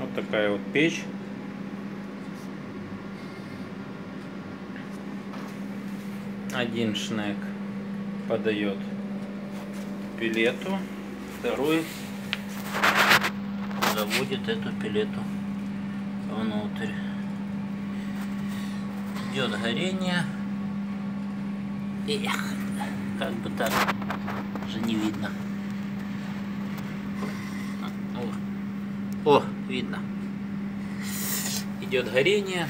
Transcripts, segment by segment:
Вот такая вот печь. Один шнек подает пилету, второй заводит эту пилету внутрь. Идет горение. Эх, как бы так уже не видно. О, видно. Идет горение.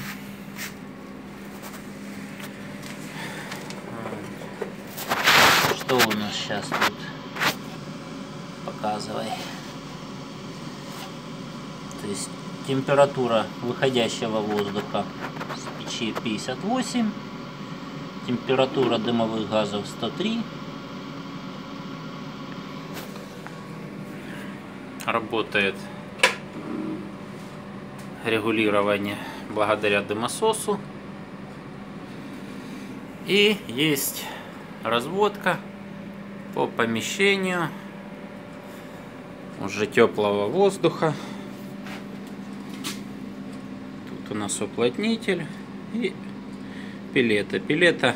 Что у нас сейчас тут? Показывай. То есть температура выходящего воздуха с печи 58. Температура дымовых газов 103. Работает регулирование благодаря дымососу. И есть разводка по помещению уже теплого воздуха. Тут у нас уплотнитель и пилета. Пилета,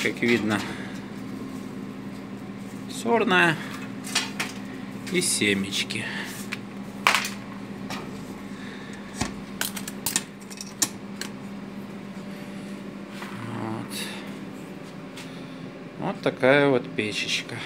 как видно, сорная и семечки. Вот такая вот печечка.